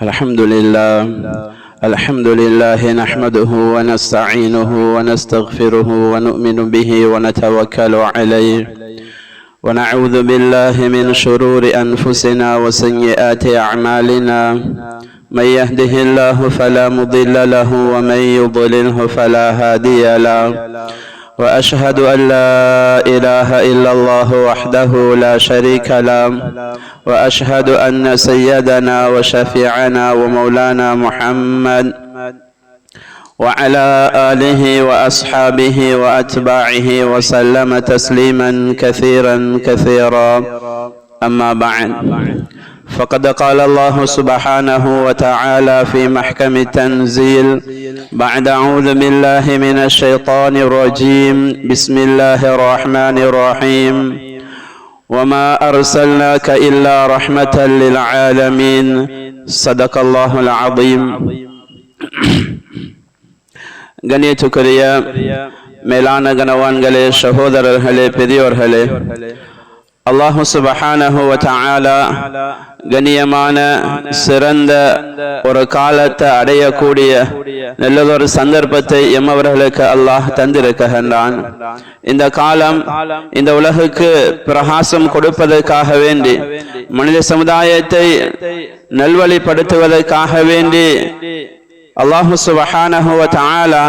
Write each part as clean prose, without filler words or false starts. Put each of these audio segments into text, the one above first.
الحمد لله نحمده ونستعينه ونستغفره ونؤمن به ونتوكل عليه ونعوذ بالله من شرور أنفسنا وسيئات أعمالنا من يهده الله فلا مضل له ومن يضلله فلا هادي له وأشهد أن لا إله إلا الله وحده لا شريك له وأشهد أن سيدنا وشفيعنا ومولانا محمد وعلى آله وأصحابه وأتباعه وسلم تسليما كثيرا أما بعد فقد قال الله سبحانه وتعالى في محكم التنزيل بعد أعوذ بالله من الشيطان الرجيم بسم الله الرحمن الرحيم وما أرسلناك إلا رحمة للعالمين صدق الله العظيم. கண்ணியத்துக்குரிய மேலான கனவான்களே, சகோதரர்களே, பெரியோர்களே, அல்லாஹு சுப்ஹானஹு வ தஆலா கண்ணியமான சிறந்த ஒரு காலத்தை அடையக்கூடிய நல்லதொரு சந்தர்ப்பத்தை எம்மவர்களுக்கு அல்லாஹ் தந்திருக்கின்றான். இந்த காலம் இந்த உலகுக்கு பிரகாசம் கொடுப்பதற்காக வேண்டி, மனித சமுதாயத்தை நல்வழிப்படுத்துவதற்காக வேண்டி அல்லாஹு சுப்ஹானஹு வ தஆலா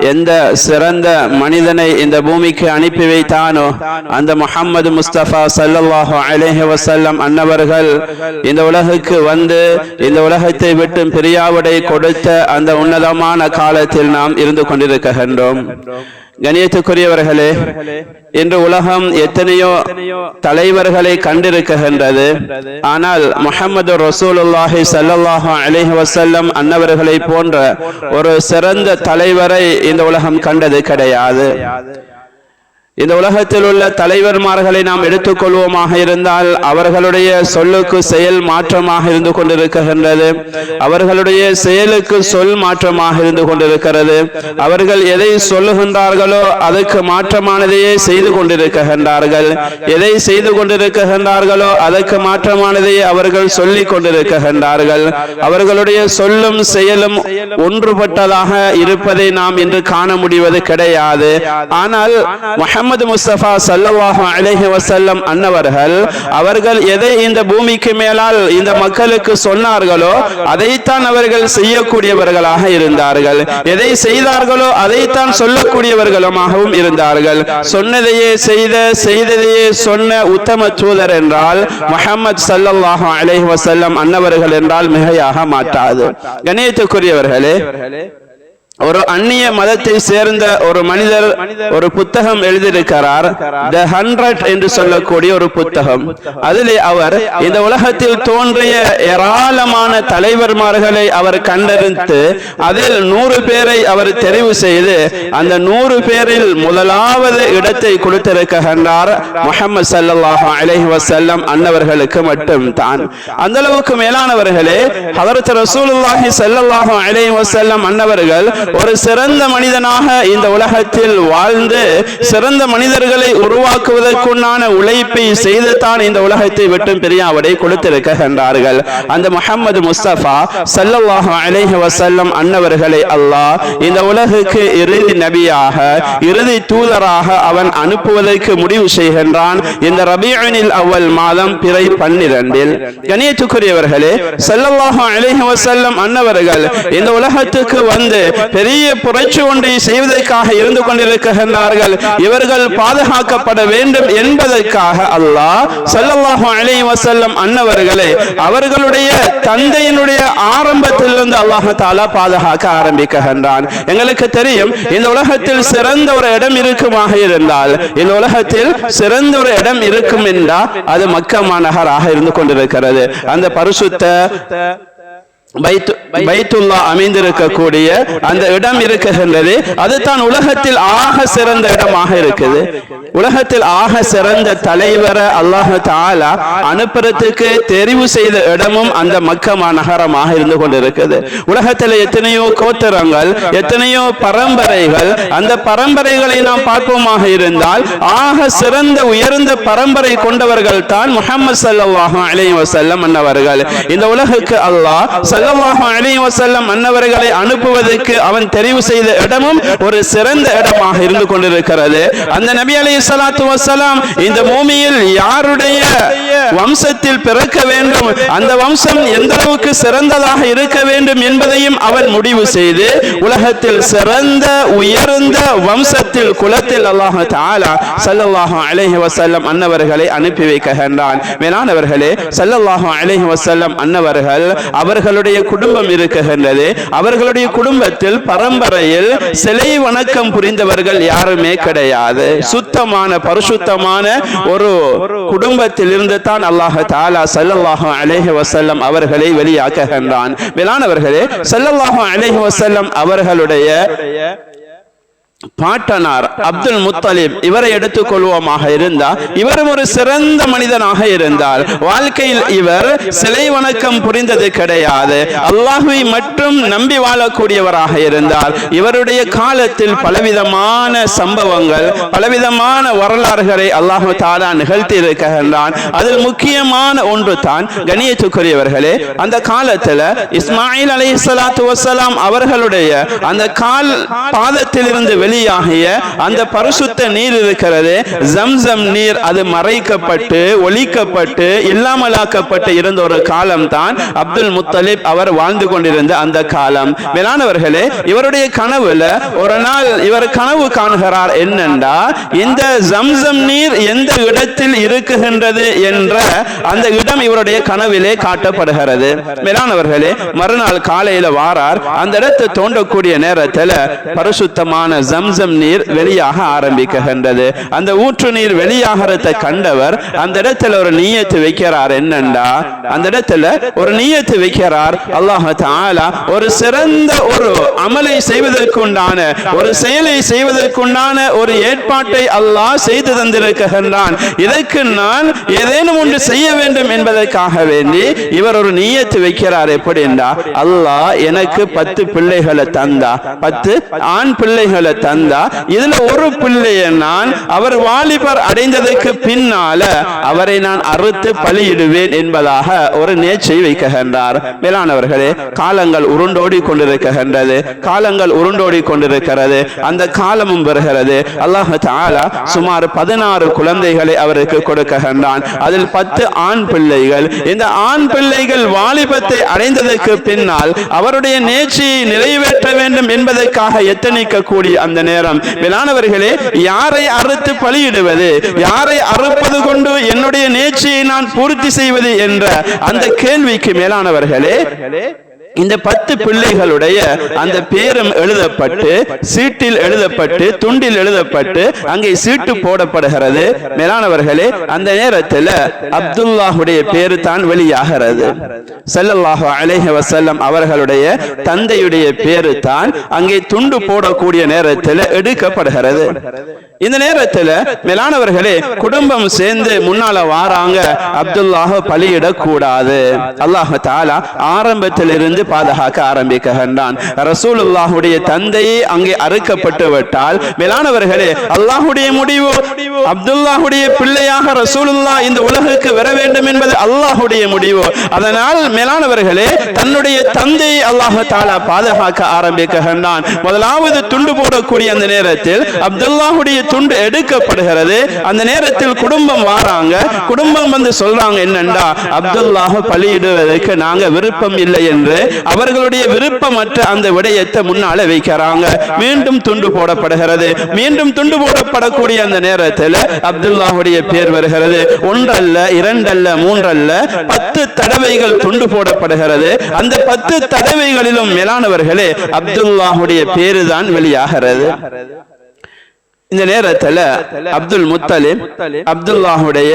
எந்த சிறந்த மனிதனை இந்த பூமிக்கு அனுப்பி வைத்தானோ அந்த முஹம்மது முஸ்தபா ஸல்லல்லாஹு அலைஹி வஸல்லம் அன்னவர்கள் இந்த உலகுக்கு வந்து இந்த உலகத்தை விட்டு பிரியாவிடை கொடுத்த அந்த உன்னதமான காலத்தில் நாம் இருந்து கொண்டிருக்கின்றோம். கண்ணியத்துக்குரியவர்களே, இன்று உலகம் எத்தனையோ தலைவர்களை கண்டிருக்கின்றது. ஆனால் முஹம்மது ரசூலுல்லாஹி ஸல்லல்லாஹு அலைஹி வஸல்லம் அன்னவர்களை போன்ற ஒரு சிறந்த தலைவரை இந்த உலகம் கண்டது கிடையாது. இந்த உலகத்தில் உள்ள தலைவர்மார்களை நாம் எடுத்துக்கொள்வோமாக இருந்தால் அவர்களுடைய சொல்லுக்கு செயல் மாற்றமாக இருந்து கொண்டிருக்கின்றது, அவர்களுடைய செயலுக்கு சொல் மாற்றமாக இருந்து கொண்டிருக்கிறது. அவர்கள் எதை சொல்லுகின்றார்களோ அதற்கு மாற்றமானதையே செய்து கொண்டிருக்கின்றார்கள், எதை செய்து கொண்டிருக்கின்றார்களோ அதற்கு மாற்றமானதையே அவர்கள் சொல்லிக் கொண்டிருக்கின்றார்கள். அவர்களுடைய சொல்லும் செயலும் ஒன்றுபட்டதாக இருப்பதை நாம் இன்று காண முடிவது கிடையாது. ஆனால் முஹம்மது முஸ்தபா ஸல்லல்லாஹு அலைஹி வஸல்லம் அன்னவர்கள் அவர்கள் எதை இந்த பூமிக்கு மேலால் இந்த மக்களுக்கு சொன்னார்களோ அதைத்தான் அவர்கள் செய்யக்கூடியவர்களாக இருந்தார்கள். எதை செய்தார்களோ அதைத்தான் சொல்லக்கூடியவர்களுமாகவும் இருந்தார்கள். சொன்னதையே செய்ததையே சொன்ன உத்தம தூதர் என்றால் முஹம்மது ஸல்லல்லாஹு அலைஹி வஸல்லம் அன்னவர்கள் என்றால் மிகையாக மாட்டாது. கண்ணியத்துக்குரியவர்களே, ஒரு அந்நிய மதத்தை சேர்ந்த ஒரு மனிதர் ஒரு புத்தகம் எழுதியிருக்கிறார், தி 100 என்று சொல்லக்கூடிய ஒரு புத்தகம். அதிலே அவர் இந்த உலகத்தில் தோன்றிய ஏராளமான தலைவர்மார்களை அவர் கண்டறிந்து அதில் 100 பேரை அவர் தெரிவு செய்து அந்த 100 பேரில் முதலாவது இடத்தை கொடுத்திருக்கின்றார் முஹம்மது ஸல்லல்லாஹு அலைஹி வஸல்லம் அன்னவர்களுக்கு மட்டும்தான். அந்த அளவுக்கு மேலானவர்களே, ஹஜ்ரத் ரசூலுல்லாஹி ஸல்லல்லாஹு அலைஹி வஸல்லம் அன்னவர்கள் ஒரு சிறந்த மனிதனாக இந்த உலகத்தில் வாழ்ந்து சிறந்த மனிதர்களை உருவாக்குவதற்குண்டான உழைப்பை செய்துதான் இந்த உலகத்தை விட்டு பிரியாவிடை கொடுத்திருக்கின்றார்கள். அந்த முஹம்மது முஸ்தபா ஸல்லல்லாஹு அலைஹி வஸல்லம் அன்னவர்களை அல்லாஹ் இந்த உலகுக்கு இறுதி நபியாக இறுதி தூதராக அவன் அனுப்புவதற்கு முடிவு செய்கின்றான் இந்த ரபீஉல் அவ்வல் மாதம் பிறை 12. கண்ணியத்துக்குரியவர்களே, ஸல்லல்லாஹு அலைஹி வஸல்லம் அன்னவர்கள் இந்த உலகத்துக்கு வந்து பெரிய புரட்சி ஒன்றை செய்வதற்காக இருந்து கொண்டிருக்கின்றார்கள். இவர்கள் பாதுகாக்கப்பட வேண்டும் என்பதற்காக அல்லாஹ் ஸல்லல்லாஹு அலைஹி வஸல்லம் அன்னவர்களை அவர்களுடைய தந்தையினுடைய ஆரம்பத்திலிருந்து அல்லாஹ் தஆலா பாதுகாக்க ஆரம்பிக்கின்றான். எங்களுக்கு தெரியும், இந்த உலகத்தில் சிறந்த ஒரு இடம் இருக்குமாக இருந்தால், இந்த உலகத்தில் சிறந்த ஒரு இடம் இருக்கும் என்றால் அது மக்கா மாநகராக இருந்து கொண்டிருக்கிறது. அந்த பரிசுத்த பைத்துல்லா அமைந்திருக்கக்கூடிய அந்த இடம் இருக்குகின்றது. அதுதான் உலகத்தில் ஆக சிறந்த இடமாக இருக்குது. உலகத்தில் ஆக சிறந்த தலைவரை அல்லாஹ் தஆலா அனுப்புறதுக்கு தெரிவு செய்த இடமும் அந்த மக்கா மாநகரமாக இருந்து கொண்டிருக்கிறது. உலகத்தில் எத்தனையோ கோத்திரங்கள், எத்தனையோ பரம்பரைகள், அந்த பரம்பரைகளை நாம் பார்ப்போமாக இருந்தால் ஆக சிறந்த உயர்ந்த பரம்பரை கொண்டவர்கள் தான் முஹம்மது ஸல்லல்லாஹு அலைஹி வஸல்லம் அன்னவர்கள். இந்த உலகுக்கு அல்லாஹ் ஸல்லல்லாஹு அலைஹி வஸல்லம் அன்னவர்களை அனுப்புவதற்கு அவன் தெரிவு செய்த இடமும் ஒரு சிறந்த இடமாக இருந்து கொண்டிருக்கிறது. அந்த நபி அலைஹிஸ்ஸலாத்து வஸ்ஸலாம் இந்த பூமியில் யாருடைய வம்சத்தில் பிறக்க வேண்டும், அந்த வம்சம் எந்த அளவுக்கு சிறந்ததாக இருக்க வேண்டும் என்பதையும் அவன் முடிவு செய்து உலகத்தில் சிறந்த உயர்ந்த வம்சத்தில் குலத்தில் அல்லாஹ் தஆலா ஸல்லல்லாஹு அலைஹி வஸல்லம் அன்னவர்களை அனுப்பி வைக்கின்றான். மேலானவர்களே, ஸல்லல்லாஹு அலைஹி வஸல்லம் அன்னவர்கள் அவர்களுடைய குடும்பம் இருக்குகின்றது. அவர்களுடைய குடும்பத்தில் பரம்பரையில் சிலை வணக்கம் புரிந்தவர்கள் யாருமே கிடையாது. சுத்தமான பரிசுத்தமான ஒரு குடும்பத்தில் இருந்து தான் அல்லாஹ் தஆலா ஸல்லல்லாஹு அலைஹி வஸல்லம் அவர்களை வெளியாக்குகின்றான். மேலானவர்களே, ஸல்லல்லாஹு அலைஹி வஸல்லம் அவர்களுடைய பாட்டனார் அப்துல் முத்தலிப் இவரை எடுத்துக் கொள்வோமாக இருந்தால், இவரும் ஒரு சிறந்த மனிதனாக இருந்தால் வாழ்க்கையில் இவர் சிலை வணக்கம் புரிந்தது கிடையாது. அல்லாஹ்வை மட்டும் நம்பி வாழக்கூடியவராக இருந்தால் இவருடைய காலத்தில் பலவிதமான சம்பவங்கள் பலவிதமான வரலாறுகளை அல்லாஹ் தஆலா நிகழ்த்தி இருக்கின்றான். அதில் முக்கியமான ஒன்று தான் கண்ணியத்துக்குரியவர்களே, அந்த காலத்தில் இஸ்மாயில் அலைஹிஸ்ஸலாத்து வஸ்ஸலாம் அவர்களுடைய அந்த கால் பாதத்தில் இருந்து வெளியாகிய அந்த பரிசுத்த நீர் இருக்கிறது, ஜம்சம் நீர், அது மறைக்கப்பட்டு ஒலிக்கப்பட்டு இல்லாமலாக்கப்பட்டு இருந்த ஒரு காலம் தான் அப்துல் முத்தலிப் அவர் வாழ்ந்து கொண்டிருந்த அந்த காலம். மேலானவர்களே, இவருடைய கனவுல ஒரு நாள் இவர் கனவு காணுகிறார். என்னென்றா, இந்த ஜம்சம் நீர் எந்த இடத்தில் இருக்குகின்றது என்ற அந்த இடம் இவருடைய கனவிலே காட்டப்படுகிறது. மேலானவர்களே, மறுநாள் காலையில வாரார். அந்த இடத்தை தோண்டக்கூடிய நேரத்தில் பரிசுத்தமான ஜம்சம் நீர் வெளியாக ஆரம்பிக்கின்றது. அந்த ஊற்று நீர் வெளியாகிறதை கண்டவர் அந்த இடத்துல ஒரு நியத்து வைக்கிறார். என்னண்டா, அந்த இடத்துல ஒரு நியத்து வைக்கிறார், அல்லாஹ் தஆலா ஒரு சிறந்த ஒரு அமலை செய்வதற்குண்டான ஒரு செயலை செய்வதற்குண்டான ஒரு ஏற்பாட்டை அல்லாஹ் செய்து தந்திருக்கின்றான். இதற்கு நான் ஏதேனும் ஒன்று செய்ய வேண்டும் என்பதற்காக வேண்டி இவர் ஒரு நியத்து வைக்கிறார். எப்படின்னா, அல்லாஹ் எனக்கு 10 பிள்ளைகளை தந்தா, 10 ஆண் பிள்ளைகளை தந்தா, இதுல ஒரு பிள்ளையை நான் அவர் வாலிபர் அடைந்ததற்கு பின்னால அவரை நான் அறுத்து பலியிடுவேன் என்பதாக ஒரு நேர்ச்சை வைக்கின்றார். மேலானவர்களே, காலங்கள் உருண்டோடி கொண்டிருக்கின்றது, காலங்கள் உருண்டோடி கொண்டிருக்கிறது. அந்த காலமும் வருகிறது. அல்லாஹ் தஆலா சுமார் 16 குழந்தைகளை அவருக்கு கொடுக்கின்றான். அதில் 10 ஆண் பிள்ளைகள். இந்த ஆண் பிள்ளைகள் வாலிபத்தை அடைந்ததற்கு பின்னால் அவருடைய நேர்ச்சியை நிறைவேற்ற வேண்டும் என்பதற்காக எத்தனிக்கக்கூடிய அந்த நேரம், மேலானவர்களே, யாரை அறுத்து பலியிடுவது, யாரை அறுப்பது கொண்டு என்னுடைய நேர்ச்சியை நான் பூர்த்தி செய்வது என்ற அந்த கேள்விக்கு மேலானவர்களே, இந்த 10 பிள்ளைகளுடைய அந்த பேரும் எழுதப்பட்டு சீட்டில் எழுதப்பட்டு துண்டில் எழுதப்பட்டு அங்கே சீட்டு போடப்படுகிறது. மேலானவர்களே, அந்த நேரத்தில் அப்துல்லாஹுடைய பேரு தான் வெளியாகிறது. ஸல்லல்லாஹு அலைஹி வஸல்லம் அவர்களுடைய தந்தையுடைய பேரு தான் அங்கே துண்டு போடக்கூடிய நேரத்தில் எடுக்கப்படுகிறது. இந்த நேரத்தில் மேலானவர்களே, குடும்பம் சேர்ந்து முன்னால வாராங்க, அப்துல்லாஹ் பலியிடக்கூடாது. அல்லாஹ் தஆலா ஆரம்பத்தில் இருந்து பாதுகாக்க ஆரம்பிக்கின்றான். ரசூலுல்லாஹுடைய தந்தையை அங்கே அறுக்கப்பட்டு விட்டால் மேலானவர்களே, அல்லாஹுடைய முடிவு அப்துல்லாஹுடைய பிள்ளையாக ரசூலுல்லாஹ் இந்த உலகுக்கு வர வேண்டும் என்பது அல்லாஹுடைய முடிவு. அதனால் மேலானவர்களே, தன்னுடைய தந்தையை அல்லாஹ் தஆலா பாதுகாக்க ஆரம்பிக்கின்றான். முதலாவது துண்டு போடக்கூடிய அந்த நேரத்தில் அப்துல்லாஹுடைய துண்டு எடுக்கப்படுகிறது. அந்த நேரத்தில் குடும்பம் வாராங்க. குடும்பம் வந்து சொல்றாங்க, என்னண்டா, அப்துல்லாஹ் பலியிடுவதற்கு நாங்க விருப்பம் இல்லை என்று அவர்களுடைய விருப்பமற்ற அந்த விடயத்தை முன்னால வைக்கிறாங்க. மீண்டும் துண்டு போடப்படுகிறது. மீண்டும் துண்டு போடப்படக்கூடிய அந்த நேரத்தில் அப்துல்லாஹுடைய பேர் வருகிறது. ஒன்றல்ல, இரண்டல்ல, மூன்றல்ல, 10 தடவைகள் துண்டு போடப்படுகிறது. அந்த 10 தடவைகளிலும் மேலானவர்களே அப்துல்லாஹுடைய பேரு தான் வெளியாகிறது. இந்த நேரத்தில் அப்துல் முத்தலிப் அப்துல்லாஹுடைய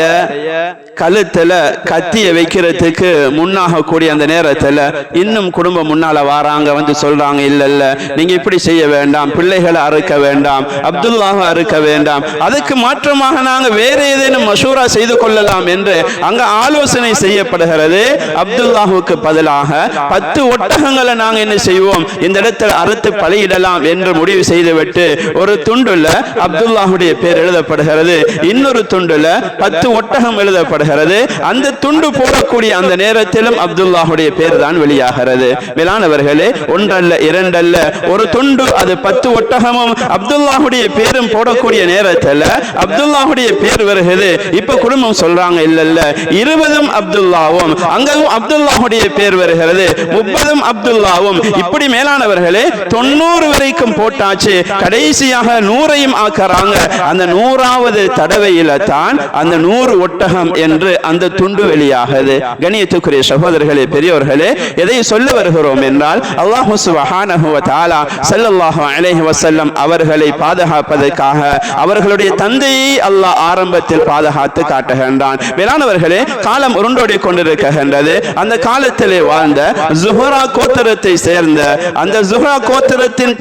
கழுத்துல கத்திய வைக்கிறதுக்கு முன்னாக கூடிய அந்த நேரத்தில் இன்னும் குடும்பம் முன்னால வாராங்க. வந்து சொல்றாங்க, இல்ல இல்ல, நீங்க இப்படி செய்ய வேண்டாம், பிள்ளைகளை அறுக்க வேண்டாம், அப்துல்லாஹ் அறுக்க வேண்டாம், அதுக்கு மாற்றமாக நாங்க வேற ஏதேனும் மஷூரா செய்து கொள்ளலாம் என்று அங்க ஆலோசனை செய்யப்படுகிறது. அப்துல்லாஹுக்கு பதிலாக 10 ஒட்டகங்களை நாங்க என்ன செய்வோம், இந்த இடத்தில் அறுத்து பலியிடலாம் என்று முடிவு செய்துவிட்டு ஒரு துண்டுல அப்துல்லாஹுடைய பேர் எழுதப்படுகிறது, இன்னொரு துண்டுல 10 ஒட்டகம் எழுதப்படுகிறது. அந்த துண்டு போடக்கூடிய அந்த நேரத்திலும் அப்துல்லாஹுடைய பேர் தான் வெளியாகிறது. மேலானவர்களே, ஒன்றல்ல இரண்டல்ல, ஒரு துண்டு அது 10 ஒட்டகமும் அப்துல்லாஹுடைய பேரும் போடக்கூடிய நேரத்தில் அப்துல்லாஹுடைய பேர் வருகிறது. இப்ப குடும்பம் சொல்றாங்க, இல்ல 20 அப்துல்லாவும், அங்கும் அப்துல்லாஹுடைய பேர் வருகிறது, 30 அப்துல்லாவும். இப்படி மேலானவர்களே 90 வரைக்கும் போட்டாச்சு. கடைசியாக 100ஐயும் ஆக்குறாங்க. அந்த 100வது தடவையில தான் அந்த 100 ஒட்டகம் என்று அந்த துண்டு வெளியாகுது. கண்ணியத்துக்குரிய சகோதரர்களே, பெரியோர்களே, எதை சொல்ல வருகிறோம் என்றால், அல்லாஹ் சுப்ஹானஹு வ தஆலா ஸல்லல்லாஹு அலைஹி வஸல்லம் அவர்களை பாதுகாப்பதற்காக அவர்களுடைய தந்தையை அல்லாஹ் ஆரம்பத்தில் பாதுகாத்து காட்டுகின்றான். மேலானவர்களே, காலம் உருண்டோடி கொண்டிருக்கின்றது. அந்த காலத்திலே வாழ்ந்த ஜுஹரா கோத்திரத்தை சேர்ந்த அந்த ஜுஹரா கோத்திரத்தின்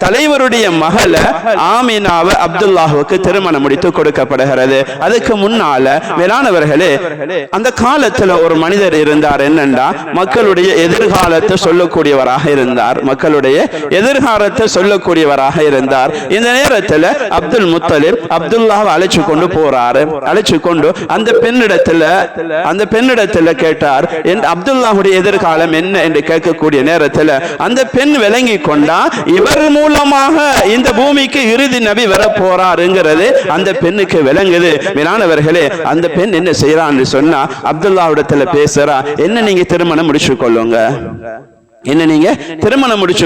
தலைவருடைய மகள ஆமினாவை அப்துல்லாஹுக்கு திருமணம் முடித்து கொடுக்கப்படுகிறது. அதுக்கு முன்னால மேலானவர்களே, அந்த காலத்துல ஒரு மனிதர் இருந்தார். என்னண்டா, மக்களுடைய எதிர்காலத்தை சொல்லக்கூடியவராக இருந்தார். இந்த நேரத்தில் அப்துல் முத்தலிப் அப்துல்லாஹ் அழைச்சு கொண்டு போறாரு. அழைச்சு கொண்டு அந்த பெண்ணிடத்துல கேட்டார், அப்துல்லாஹுடைய எதிர்காலம் என்ன என்று கேட்கக்கூடிய நேரத்தில் அந்த பெண் விளங்கி கொண்டா இவர் மூலமாக இந்த பூமிக்கு இறுதி நபி வர போறாருங்கிறது அந்த பெண்ணுக்கு விளங்குது. மேலானவர்களே, அந்த பெண் என்ன செய்யறான்னு சொன்னா அப்துல்லாஹ்விடத்துல பேசுறா, என்ன நீங்க திருமணம் முடிச்சு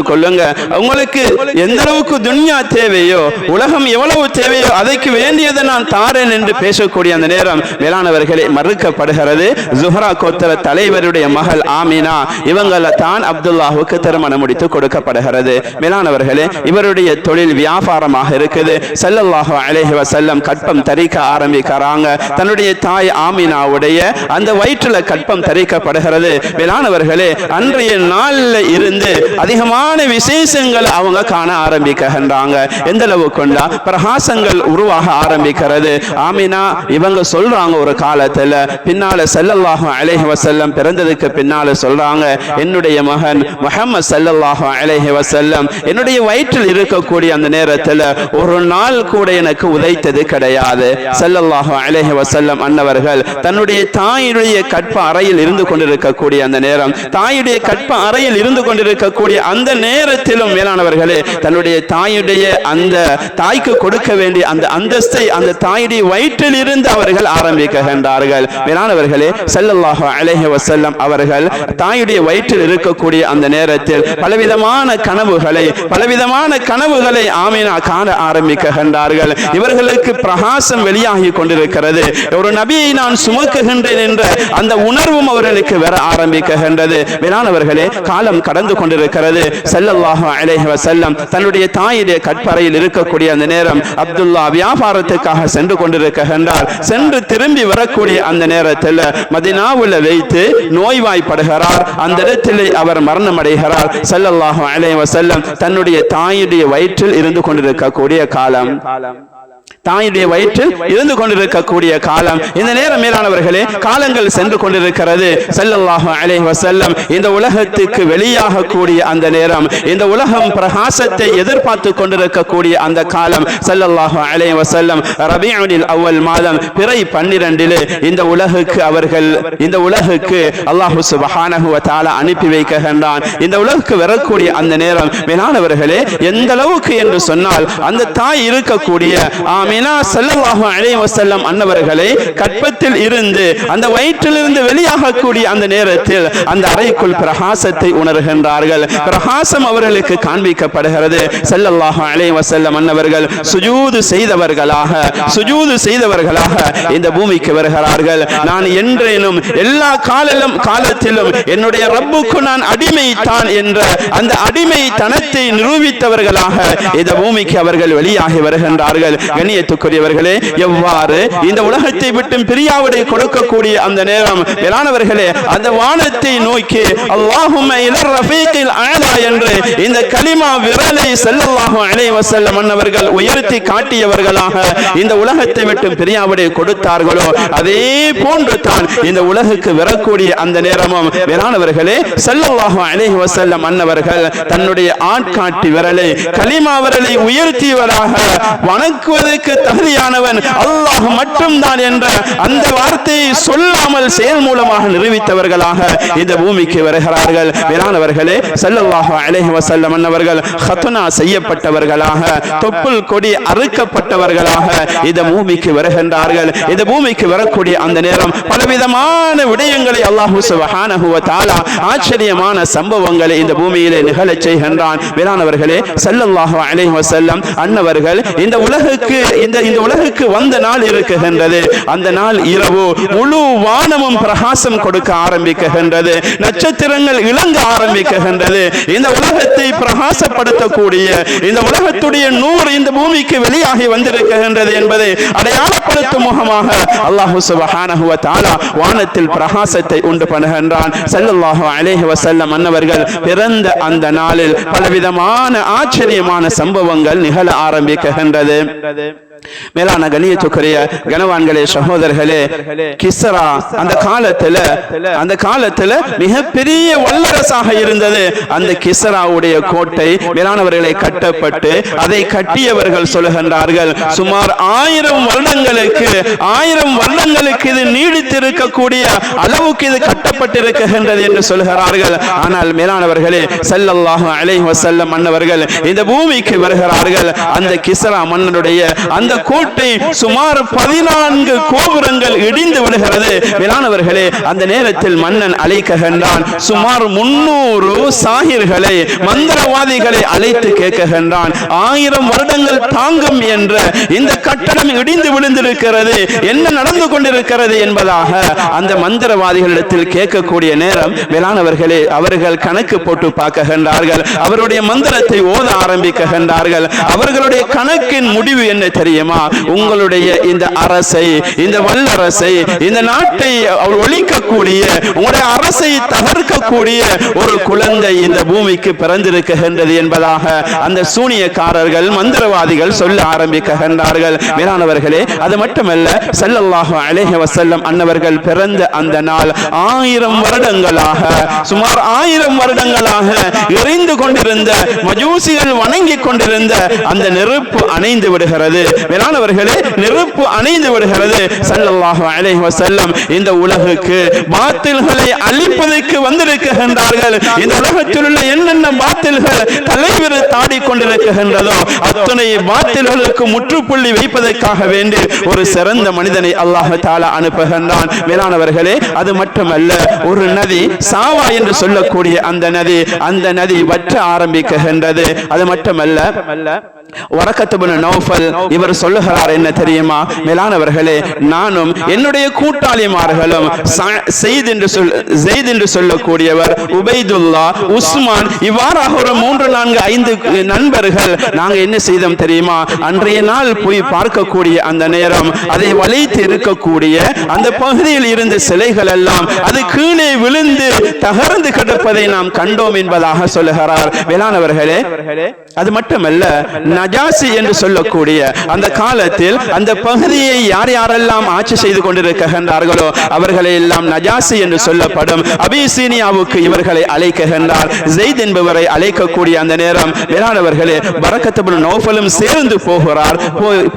கொள்ளுங்க, உங்களுக்கு எந்த அளவுக்கு துன்யா தேவையோ, உலகம் எவ்வளவு தேவையோ அதற்கு வேண்டியதை நான் தாரேன் என்று பேசக்கூடிய அந்த நேரம் மேலானவர்களே மறுக்கப்படுகிறது. ஜுஹரா கோத்திர தலைவருடைய மகள் ஆமினா இவங்கள தான் அப்துல்லாஹுக்கு திருமணம் முடித்து கொடுக்கப்படுகிறது. மேலானவர்களே, இவருடைய தொழில் வியாபாரமாக இருக்குது. ஸல்லல்லாஹு அலைஹி வஸல்லம் கற்பம் தரிக்க ஆரம்பிக்கிறாங்க. தன்னுடைய தாய் ஆமினாவுடைய அந்த வயிற்றுல கற்பம் தரிக்கப்படுகிறது. மேலானவர்களே, அன்றைய நாள் இருந்து அதிகமான விசேஷங்கள் அவங்க காண ஆரம்பிக்கின்றாங்க. எந்த அளவுக்குண்டா பிரகாசங்கள் உருவாக ஆரம்பிக்கிறது. ஆமினா இவங்க சொல்றாங்க, ஒரு காலத்துல பின்னால ஸல்லல்லாஹு அலைஹி வஸல்லம் பிறந்ததுக்கு பின்னால சொல்றாங்க, என்னுடைய மகன் முஹம்மது ஸல்லல்லாஹு அலைஹி வஸல்லம் என்னுடைய வயிற்றில் இருக்கக்கூடிய அந்த நேரத்துல ஒரு நாள் கூட எனக்கு உதைத்தது கிடையாது. ஸல்லல்லாஹு அலைஹி வஸல்லம் அன்னவர்கள் தன்னுடைய தாயுடைய கற்ப அறையில் இருந்து கொண்டிருக்கக்கூடிய அந்த நேரம், தாயுடைய கற்ப அறையில் இருந்து கொண்டிருக்கக்கூடிய அந்த நேரத்திலும் மேலானவர்களே தன்னுடைய தாயுடைய அந்த தாய்க்கு கொடுக்க வேண்டிய அந்த அந்தஸ்தை அந்த தாயுடைய வயிற்றில் இருந்து அவர்கள் ஆரம்பிக்கின்றார்கள். மேலானவர்களே, ஸல்லல்லாஹு அலைஹி வஸல்லம் அவர்கள் தாயுடைய வயிற்றில் இருக்கக்கூடிய அந்த நேரத்தில் பலவிதமான கனவுகளை ஆமினா காண ஆரம்பிக்கின்றார்கள். இவர்களுக்கு பிரகாசம் வெளியாகி கொண்டிருக்கிறது. ஒரு நபியை நான் சுமக்குகின்றேன் என்ற அந்த உணர்வும் அவர்களுக்கு வர ஆரம்பிக்கின்றது. மேலானவர்களே, காலம் கடந்து கொண்டிருக்கிறது. ஸல்லல்லாஹு அலைஹி வஸல்லம் தன்னுடைய தாயுடைய கற்பறையில் இருக்கக்கூடிய அந்த நேரம் அப்துல்லா வியாபாரத்துக்காக சென்று கொண்டிருக்கின்றார். சென்று திரும்பி வரக்கூடிய அந்த நேரத்தில் மதீனாவில் வைத்து நோய்வாய்ப்படுகிறார். அந்த இடத்திலே அவர் மரணம் அடைகிறார். ஸல்லல்லாஹு அலைஹி வஸல்லம் தன்னுடைய தாயுடைய வயிற்றில் இருந்து கொண்டிருக்கக்கூடிய காலம், தாயுடைய வயிற்றில் இருந்து கொண்டிருக்கக்கூடிய காலம். இந்த நேரம் மேலானவர்களே, காலங்கள் சென்று கொண்டிருக்கிறது. ஸல்லல்லாஹு அலைஹி வஸல்லம் இந்த உலகத்துக்கு வெளியாகக்கூடிய அந்த நேரம், இந்த உலகம் பிரகாசத்தை எதிர்பார்த்து கொண்டிருக்கக்கூடிய அந்த காலம். ஸல்லல்லாஹு அலைஹி வஸல்லம் ரபீஉல் அவ்வல் மாதம் பிறை 12 இந்த உலகுக்கு அல்லாஹ் சுப்ஹானஹு வ தஆலா அனுப்பி வைக்கின்றான். இந்த உலகுக்கு வரக்கூடிய அந்த நேரம் மேலானவர்களே, எந்த அளவுக்கு என்று சொன்னால் அந்த தாய் இருக்கக்கூடிய ஆமினா ஸல்லல்லாஹு அலைஹி வஸல்லம் அன்னவர்களை கற்பத்தில் இருந்து அந்த வயிற்றிலிருந்து வெளியாகக்கூடிய அந்த நேரத்தில் அந்த அறைக்குள் பிரகாசத்தை உணர்கின்றார்கள். பிரகாசம் அவர்களுக்கு காண்பிக்கப்படுகிறது. ஸல்லல்லாஹு அலைஹி வஸல்லம் அன்னவர்கள் சுஜூது செய்தவர்களாக இந்த பூமிக்கு வருகிறார்கள். நான் என்றேனும் எல்லா காலத்திலும் என்னுடைய ரப்புக்கு நான் அடிமை தான் என்ற அந்த அடிமை தனத்தை நிரூபித்தவர்களாக இந்த பூமிக்கு அவர்கள் வெளியாகி வருகின்றார்கள். கண்ணிய கண்ணியத்துக்குரியவர்களே, எவ்வாறு இந்த உலகத்தை விட்டு பிரியாவிடை கொடுக்கக்கூடிய அந்த நேரம் மேலானவர்களே, அந்த வானத்தை நோக்கி அல்லாஹும்ம இலர் ரஃபீகில் அலா என்று இந்த கலிமா விரலை ஸல்லல்லாஹு அலைஹி வஸல்லம் அன்னவர்கள் உயர்த்தி காட்டியவர்களாக இந்த உலகத்தை விட்டு பிரியாவிடை கொடுத்தார்களோ அதே போன்று தான் இந்த உலகுக்கு வரக்கூடிய அந்த நேரமும் மேலானவர்களே ஸல்லல்லாஹு அலைஹி வஸல்லம் அன்னவர்கள் தன்னுடைய ஆட்காட்டி விரலை கலிமா விரலை உயர்த்தியவராக வணங்குவதற்கு தகுதியானவன் அல்லாஹ் மட்டும்தான் என்ற அந்த வார்த்தையை சொல்லாமல் செயல் மூலமாக நிரூபித்தவர்களாக இந்த பூமிக்கு வருகிறார்கள். மேலானவர்களே ஸல்லல்லாஹு அலைஹி வஸல்லம் அன்னவர்கள் ஹத்னா செய்யப்பட்டவர்களாக தொப்புள் கொடி அறுக்கப்பட்டவர்களாக இந்த பூமிக்கு வருகின்றார்கள். இந்த பூமிக்கு வரக்கூடிய அந்த நேரம் பலவிதமான விடயங்களை அல்லாஹ் சுப்ஹானஹு வ தஆலா ஆச்சரியமான சம்பவங்களை இந்த பூமியிலே நிகழச் செய்கின்றான். மேலானவர்களே ஸல்லல்லாஹு அலைஹி வஸல்லம் அன்னவர்கள் இந்த உலகுக்கு வந்த நாள் இருக்குகின்றது. அந்த நாள் இரவு முழு வானமும் பிரகாசம் கொடுக்க ஆரம்பிக்குகின்றது, நட்சத்திரங்கள் இளங்க ஆரம்பிக்குகின்றது. இந்த உலகத்தை பிரகாசப்படுத்தக்கூடிய இந்த உலகத்துடைய நூறு இந்த பூமிக்கு வெளியாகி வந்திருக்கின்றது என்பதை அடையாளப்படுத்தும் முகமாக அல்லாஹ் சுப்ஹானஹு வ தஆலா வானத்தில் பிரகாசத்தை உண்டு பண்ணுகின்றான். ஸல்லல்லாஹு அலைஹி வஸல்லம் அன்னவர்கள் பிறந்த அந்த நாளில் பலவிதமான ஆச்சரியமான சம்பவங்கள் நிகழ ஆரம்பிக்குகின்றது. மேலான கண்ணியத்துக்குரிய கனவான்களே, சகோதரர்களே, கிஸ்ரா அந்த காலத்துல மிகப்பெரிய வல்லரசாக இருந்தது. அந்த கிஸ்ராவுடைய கோட்டை மேலானவர்களை கட்டப்பட்டு அதை கட்டியவர்கள் சொல்லுகின்றார்கள் சுமார் 1000 வருடங்களுக்கு இது நீடித்திருக்கக்கூடிய அளவுக்கு இது கட்டப்பட்டிருக்கின்றது என்று சொல்கிறார்கள். ஆனால் மேலானவர்களே ஸல்லல்லாஹு அலைஹி வஸல்லம் அன்னவர்கள் இந்த பூமிக்கு வருகிறார்கள். அந்த கிஸ்ரா மன்னனுடைய அந்த கோட்டை சுமார் 14 கோபுரங்கள் இடிந்து விடுகிறது. மேலானவர்களே அந்த நேரத்தில் மன்னன் அழைக்கின்றான். சுமார் 300 சாஹிர்களை மந்திரவாதிகளை அழைத்து கேட்கின்றான். 1000 வருடங்கள் தாங்கும் என்ற இந்த கட்டடம் இடிந்து விழுந்திருக்கிறது, என்ன நடந்து கொண்டிருக்கிறது என்பதாக அந்த மந்திரவாதிகளிடத்தில் கேட்கக்கூடிய நேரம் மேலானவர்களே அவர்கள் கணக்கு போட்டு பார்க்கின்றார்கள். அவருடைய மந்திரத்தை ஓத ஆரம்பிக்கின்றார்கள். அவர்களுடைய கணக்கின் முடிவு என்ன தெரியுமா? உங்களுடைய இந்த அரசை, இந்த வல்லரசை, இந்த நாட்டை ஒழிக்கக்கூடிய, உங்களுடைய அரசை தகர்க்கக்கூடிய ஒரு குழந்தை இந்த பூமிக்கு பிறந்திருக்கின்றது என்பதாக அந்த சூனியக்காரர்கள் மந்திரவாதிகள் சொல்ல ஆரம்பிக்கின்றார்கள். மேலானவர்களே அது மட்டுமல்ல, ஸல்லல்லாஹு அலைஹி வஸல்லம் அன்னவர்கள் பிறந்த அந்த நாள் 1000 வருடங்களாக சுமார் 1000 வருடங்களாக எரிந்து கொண்டிருந்த மஜூசிகள் வணங்கி கொண்டிருந்த அந்த நெருப்பு அணைந்து விடுகிறது. மேலானவர்களே நெருப்பு அணைந்து விடுகிறது. ஸல்லல்லாஹு அலைஹி வஸல்லம் இந்த உலகுக்கு பாத்தில்களை அழிப்பதற்கு வந்திருக்கின்றார்கள். இந்த உலகத்தில் உள்ள என்னென்ன பாத்தில்கள் தலைவிரி தாடி கொண்டிருக்கின்றதோ அத்தனை பாத்தில்களுக்கு முற்றுப்புள்ளி வைப்பதற்காக வேண்டி ஒரு சிறந்த மனிதனை அல்லாஹ் தஆலா அனுப்புகின்றான். மேலானவர்களே அது மட்டுமல்ல, ஒரு நதி சாவா என்று சொல்லக்கூடிய அந்த நதி வற்ற ஆரம்பிக்கின்றது. அது மட்டுமல்ல, வரக்கத் இப்னு நௌஃபல் இவர் சொல்லுகிறார் என்ன தெரியுமா? மேலானவர்களே நானும் என்னுடைய கூட்டாளிமார்களும் ஸெய்த் என்று சொல்லக்கூடியவர், உபைதுல்லா, உஸ்மான், இவ்வாறாக ஒரு 3, 4, 5 நண்பர்கள் நாங்கள் என்ன செய்தோம் தெரியுமா? அன்றைய நாள் போய் பார்க்கக்கூடிய அந்த நேரம் அதை வளைத்து இருக்கக்கூடிய அந்த பகுதியில் இருந்த சிலைகள் எல்லாம் அது கீழே விழுந்து தகர்ந்து கிடப்பதை நாம் கண்டோம் என்பதாக சொல்லுகிறார். மேலானவர்களே அது மட்டுமல்ல, நஜாசி என்று சொல்லக்கூடிய அந்த காலத்தில் அந்த பகுதியை யாரெல்லாம் ஆட்சி செய்து கொண்டிருக்கின்றார்களோ அவர்களை எல்லாம் நஜாசி என்று சொல்லப்படும் அபிசீனியாவுக்கு இவர்களை அழைக்கின்றார். ஸெய்த் என்பவரை அழைக்கக்கூடிய அந்த நேரம் மேலானவர்களே பரக்கத் இப்னு நௌஃபலும் சேர்ந்து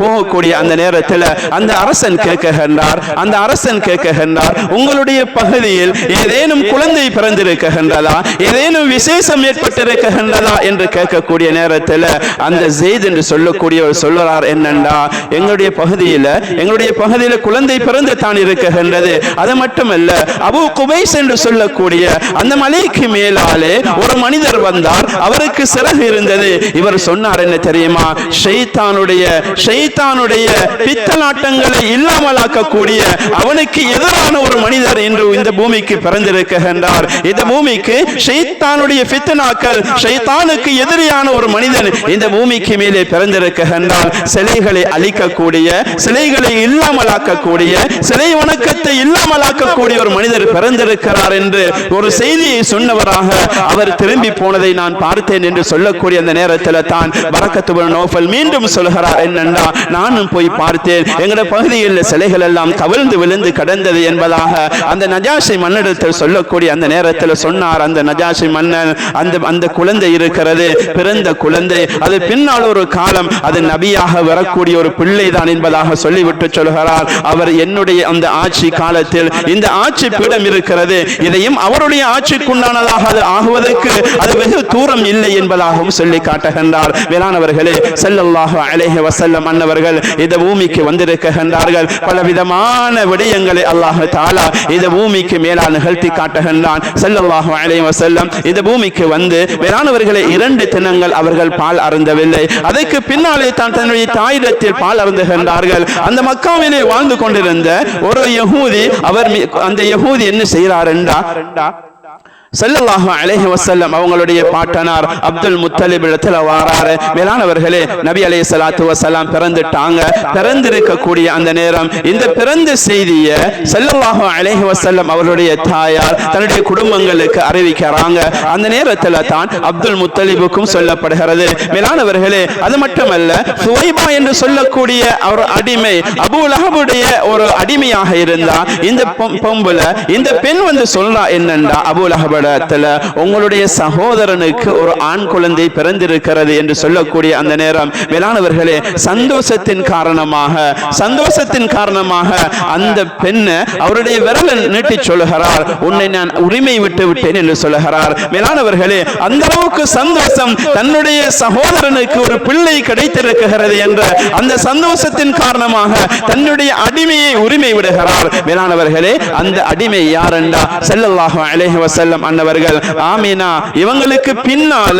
போகக்கூடிய அந்த நேரத்தில் அந்த அரசன் கேட்கின்றார் உங்களுடைய பகுதியில் ஏதேனும் குழந்தை பிறந்திருக்கின்றதா, ஏதேனும் விசேஷம் ஏற்பட்டிருக்கின்றதா என்று கேட்கக்கூடிய நேரத்தில் அந்த ஸெய்த் என்று சொல்லக்கூடியவர் சொல்றார் என்னண்டா, எங்களுடைய பகுதியில் குழந்தை பிறந்து தான் இருக்கின்றது. அது மட்டுமல்ல, அபூ குபைஸ் என்று சொல்லக்கூடிய அந்த மலைக்கு மேலாலே ஒரு மனிதர் வந்தார், அவருக்கு சிறகு இருந்தது. இவர் சொன்னார் என்ன தெரியுமா? ஷைத்தானுடைய பித்தலாட்டங்களை இல்லாமலாக்கக்கூடிய அவனுக்கு எதிரான ஒரு மனிதர் என்று இந்த பூமிக்கு பிறந்திருக்கின்றார். இந்த பூமிக்கு ஷைத்தானுடைய ஃபித்னாக்கள், ஷைத்தானுக்கு எதிரியான ஒரு மனிதன் இந்த பூமிக்கு மேலே பிறந்திருக்கின்றால் சிலைகளை அழிக்கக்கூடிய, சிலைகளை இல்லாமலாக்கக்கூடிய, சிலை வணக்கத்தை இல்லாமலாக்கக்கூடிய ஒரு மனிதர் பிறந்திருக்கிறார் என்று ஒரு செய்தியை சொன்னவராக அவர் திரும்பி போனதை நான் பார்த்தேன் என்று சொல்லக்கூடிய அந்த நேரத்தில் தான் பரக்கத் இப்னு நௌஃபல் மீண்டும் சொல்கிறார், என்னன்னா நானும் போய் பார்த்தேன், எங்கட பகுதியில் சிலைகள் எல்லாம் கவிழ்ந்து விழுந்து கடந்தது என்பதாக அந்த நஜாஷி மன்னரிடத்தில் சொல்லக்கூடிய அந்த நேரத்தில் சொன்னார். அந்த நஜாஷி மன்னன் அந்த குழந்தை இருக்கிறது, பிறந்த குழந்தை, அது பின்னால் ஒரு காலம் அது நபியாக வரக்கூடிய ஒரு பிள்ளை தான் என்பதாக சொல்லிவிட்டு சொல்கிறார். அவர் என்னுடைய அந்த ஆட்சி காலத்தில் இந்த ஆட்சி பீடம் இருக்கிறது, இதையும் அவருடைய ஆட்சிக்குண்டானதாக ஆகுவதற்கு அது வெகு தூரம் இல்லை என்பதாகவும் சொல்லி காட்டுகின்றார். வேளாணவர்களே, ஸல்லல்லாஹு அலைஹி வஸல்லம் அன்னவர்கள் இந்த பூமிக்கு வந்திருக்கின்றார்கள். பலவிதமான விடயங்களை அல்லாஹ் தஆலா இந்த பூமிக்கு மேலால் நிகழ்த்தி காட்டுகின்றான். ஸல்லல்லாஹு அலைஹி வஸல்லம் இந்த பூமிக்கு வந்து வேளாணவர்களே 2 தினங்கள் அவர்கள் பால் அருந்தவில்லை. அதற்கு பின்னாலே தான் தன்னுடைய தாயிடத்தில் பால் அருந்துகின்றார்கள். அந்த மக்காவிலே வாழ்ந்து கொண்டிருந்த ஒரு யஹூதி, அந்த யஹூதி என்ன செய்கிறார் என்றா, ஸல்லல்லாஹு அலைஹி வஸல்லம் அவங்களுடைய பாட்டனார் அப்துல் முத்தலிப் இடத்துல வாராரு. மேலானவர்களே, நபி அலைஹிஸ்ஸலாத்து வஸலாம் பிறந்துட்டாங்க. பிறந்திருக்கக்கூடிய அந்த நேரம் இந்த பிறந்த செய்தியை ஸல்லல்லாஹு அலைஹி வஸல்லம் அவருடைய தாயார் தன்னுடைய குடும்பங்களுக்கு அறிவிக்கிறாங்க. அந்த நேரத்தில் தான் அப்துல் முத்தலிபுக்கும் சொல்லப்படுகிறது. மேலானவர்களே, அது மட்டுமல்ல, சுவைபா என்று சொல்லக்கூடிய ஒரு அடிமை, அபூ லஹபுடைய ஒரு அடிமையாக இருந்தா இந்த பொம்புல இந்த பெண் வந்து சொல்றா என்னண்டா, அபூ லஹப் உங்களுடைய சகோதரனுக்கு ஒரு ஆண் குழந்தை பிறந்திருக்கிறது என்று சொல்லக்கூடிய அந்த நேரம் மேலானவர்களே, சந்தோஷத்தின் காரணமாக அந்த பெண்ணை அவருடைய விரலை நீட்டி சொல்லுகிறார், உன்னை நான் உரிமை விட்டு விட்டேன் என்று சொல்லுகிறார். மேலானவர்களே, அந்த அளவுக்கு சந்தோஷம், தன்னுடைய சகோதரனுக்கு ஒரு பிள்ளை கிடைத்திருக்கிறது என்ற அந்த சந்தோஷத்தின் காரணமாக தன்னுடைய அடிமையை உரிமை விடுகிறார். மேலானவர்களே, அந்த அடிமை யாரெண்டா ஸல்லல்லாஹு அலைஹி வஸல்லம் அன்னவர்கள் ஆமினா, இவங்களுக்கு பின்னால